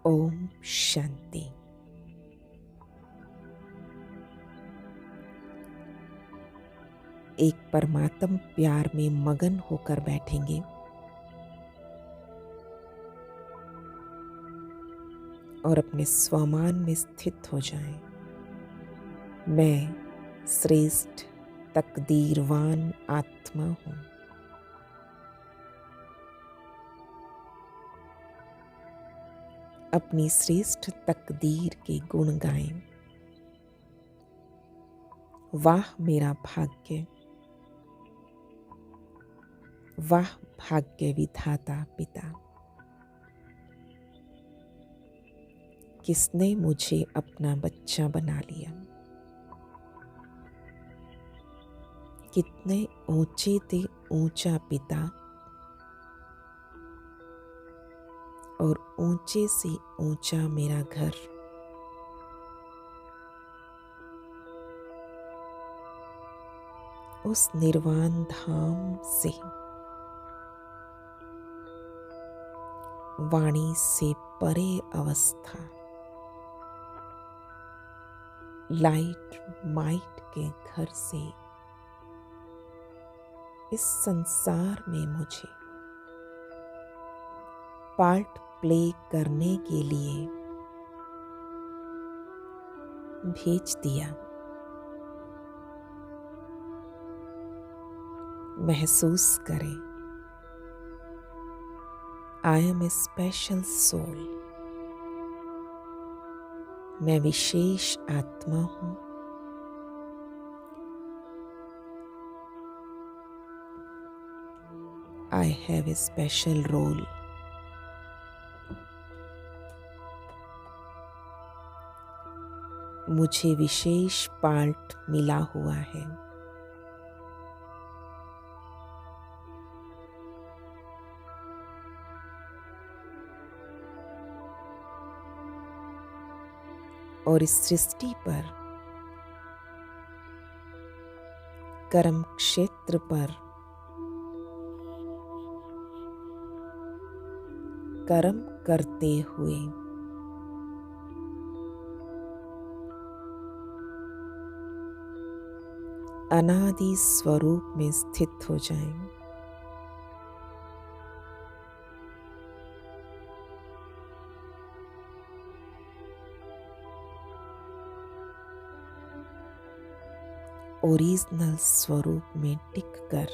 ओम शांति। एक परमात्म प्यार में मगन होकर बैठेंगे और अपने स्वमान में स्थित हो जाएं। मैं श्रेष्ठ तकदीरवान आत्मा हूँ। अपनी श्रेष्ठ तकदीर के गुण गाएं। वाह मेरा भाग्य, वाह भाग्य विधाता पिता, किसने मुझे अपना बच्चा बना लिया। कितने ऊंचे थे ऊंचा पिता और ऊंचे से ऊंचा मेरा घर। उस निर्वाण धाम से वाणी से परे अवस्था, लाइट माइट के घर से इस संसार में मुझे पार्ट प्ले करने के लिए भेज दिया। महसूस करें, I am a special soul. मैं विशेष आत्मा हूँ। I have a special role. मुझे विशेष पार्ट मिला हुआ है। और इस सृष्टि पर, कर्म क्षेत्र पर कर्म करते हुए अनादि स्वरूप में स्थित हो जाएं। ओरिजिनल स्वरूप में टिककर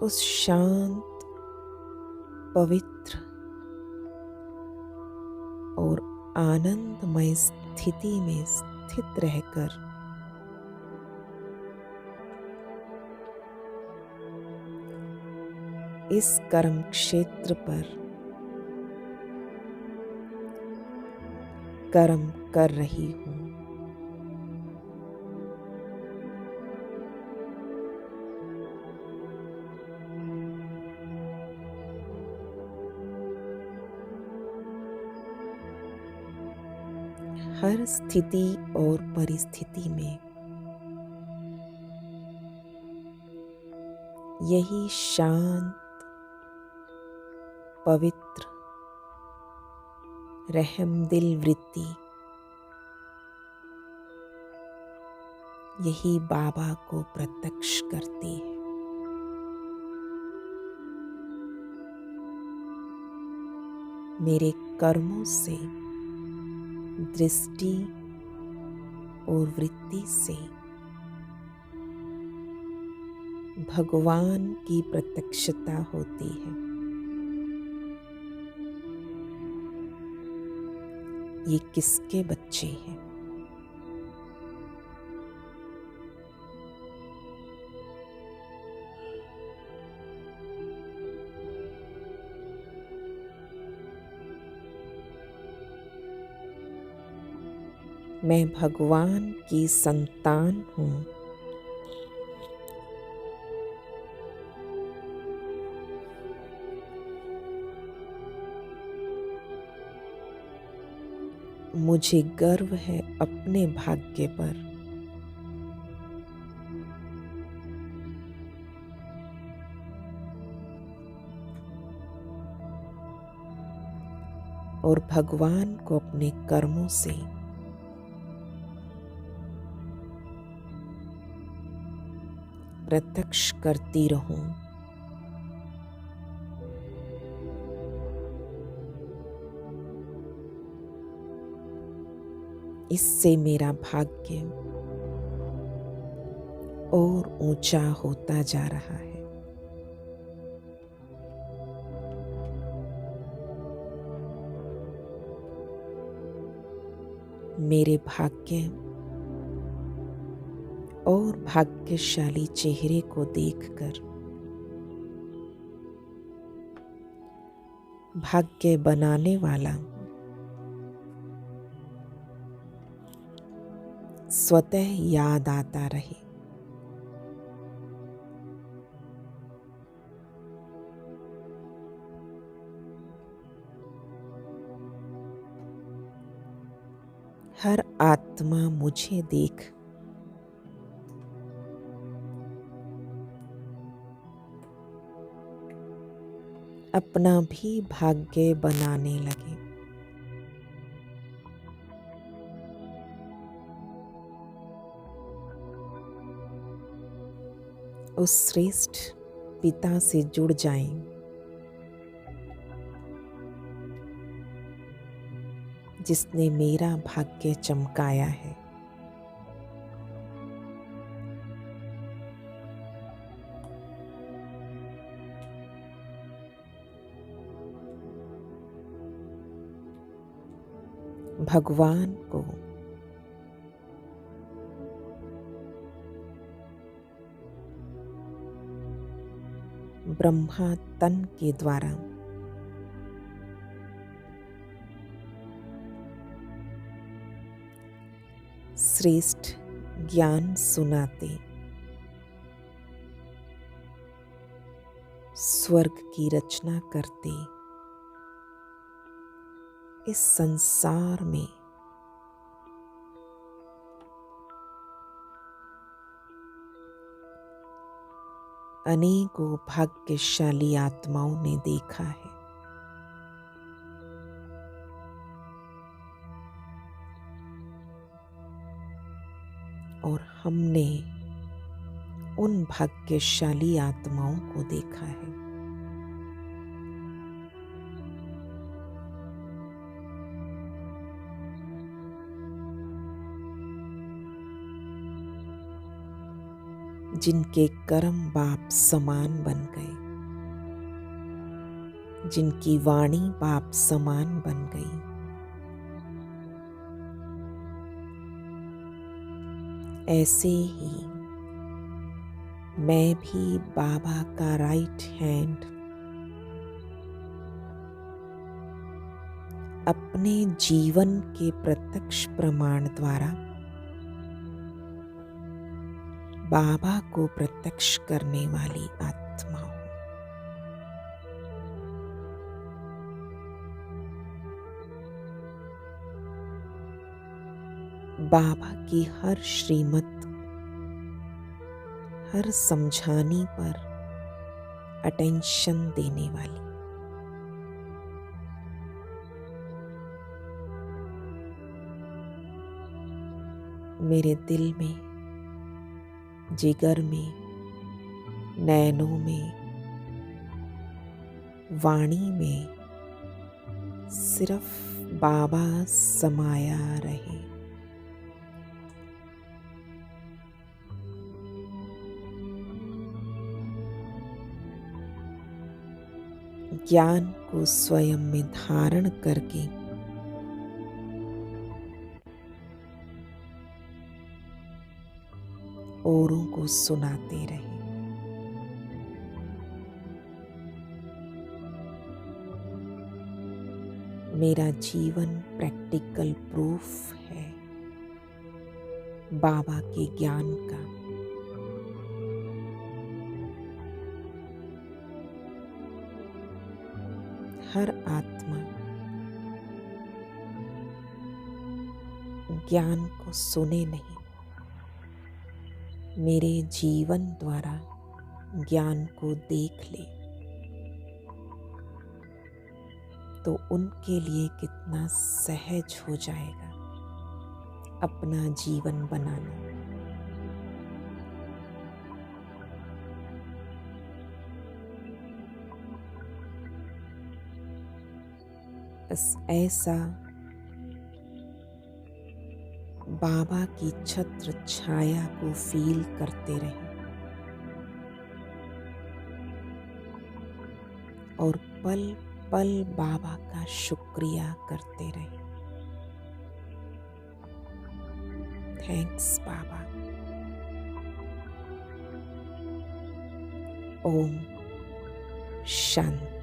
उस शांत, पवित्र और आनंदमय स्थिति में स्थित रहकर इस कर्म क्षेत्र पर कर्म कर रही हूँ। हर स्थिति और परिस्थिति में यही शांत, पवित्र, रहमदिल वृत्ति, यही बाबा को प्रत्यक्ष करती है। मेरे कर्मों से, दृष्टि और वृत्ति से भगवान की प्रत्यक्षता होती है। ये किसके बच्चे हैं? मैं भगवान की संतान हूँ। मुझे गर्व है अपने भाग्य पर। और भगवान को अपने कर्मों से प्रत्यक्ष करती रहूं। इससे मेरा भाग्य और ऊंचा होता जा रहा है। मेरे भाग्य और भाग्यशाली चेहरे को देखकर भाग्य बनाने वाला स्वतः याद आता रहे। हर आत्मा मुझे देख अपना भी भाग्य बनाने लगे। उस श्रेष्ठ पिता से जुड़ जाएं जिसने मेरा भाग्य चमकाया है। भगवान को ब्रह्मा तन के द्वारा श्रेष्ठ ज्ञान सुनाते स्वर्ग की रचना करते इस संसार में अनेकों भाग्यशाली आत्माओं ने देखा है। और हमने उन भाग्यशाली आत्माओं को देखा है। जिनके कर्म बाप समान बन गए, जिनकी वाणी बाप समान बन गई। ऐसे ही मैं भी बाबा का राइट हैंड अपने जीवन के प्रत्यक्ष प्रमाण द्वारा बाबा को प्रत्यक्ष करने वाली आत्मा हूँ। बाबा की हर श्रीमत, हर समझाने पर अटेंशन देने वाली। मेरे दिल में, जिगर में, नैनों में, वाणी में सिर्फ बाबा समाया रहे। ज्ञान को स्वयं में धारण करके औरों को सुनाते रहे। मेरा जीवन प्रैक्टिकल प्रूफ है बाबा के ज्ञान का। हर आत्मा ज्ञान को सुने नहीं, मेरे जीवन द्वारा ज्ञान को देख ले। तो उनके लिए कितना सहज हो जाएगा अपना जीवन बनाना। बस ऐसा बाबा की छत्र छाया को फील करते रहें और पल पल बाबा का शुक्रिया करते रहें। थैंक्स बाबा। ओम शांति।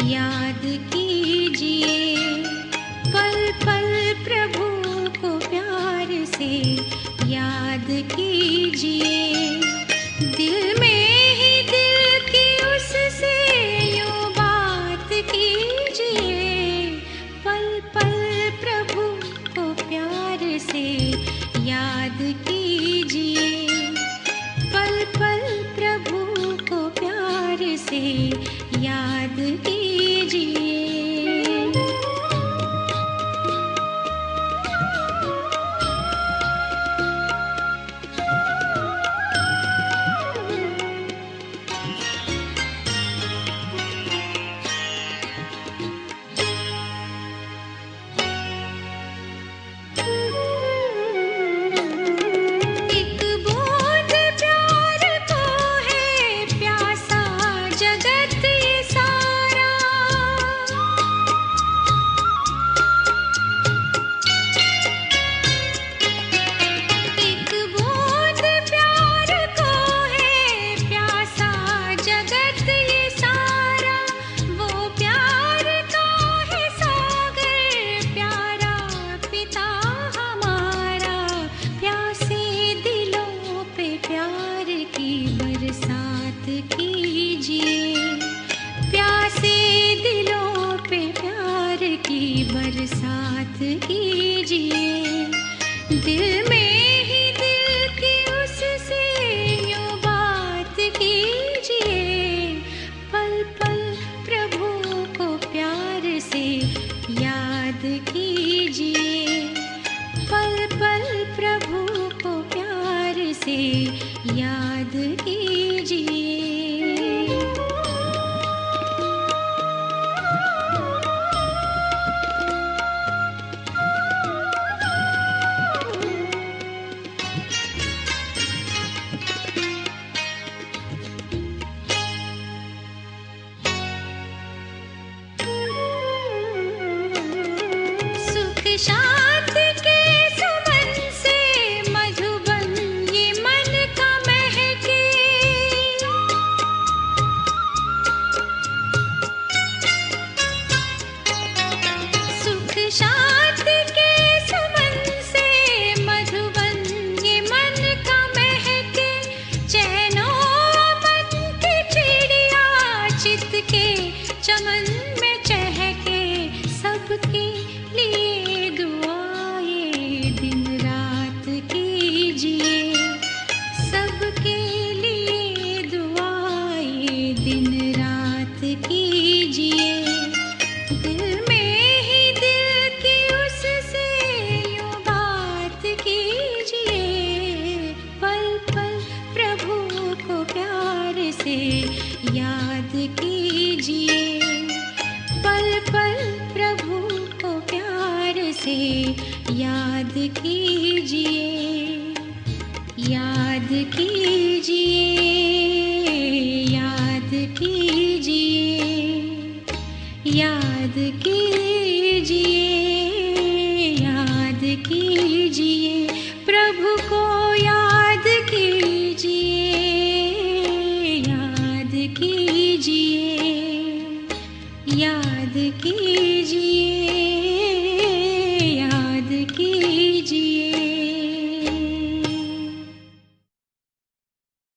याद कीजिए, पल पल प्रभु को प्यार से याद कीजिए। दिल में ही दिल की उससे यूं बात कीजिए, पल पल प्रभु को प्यार से याद कीजिए, पल पल प्रभु को प्यार से याद कीजिए। एक बूंद प्यार को है प्यासा जगत ये सारा, एक बूंद प्यार को है प्यासा जगत ये सारा। वो प्यार का है सागर प्यारा पिता हमारा, प्यासे दिलों पे प्यार की बरसात कीजिए, प्यासे दिलों पे प्यार की बरसात कीजिए। दिल में ही दिल की उससे यूं बात कीजिए, पल पल प्रभु को प्यार से याद कीजिए, पल पल प्रभु को प्यार से याद कीजिए। सुख शांति के सुमन से मधुबन ये मन का महके, सुख शांति के सुमन से मधुबन ये मन का महके। चैनो अमन की चिड़िया चित के चमन में चहके, सबके लिए दुआएं दिन रात कीजिए, सबके लिए दुआएं दिन रात कीजिए। दिल में ही दिल की उससे यूं बात कीजिए, पल पल की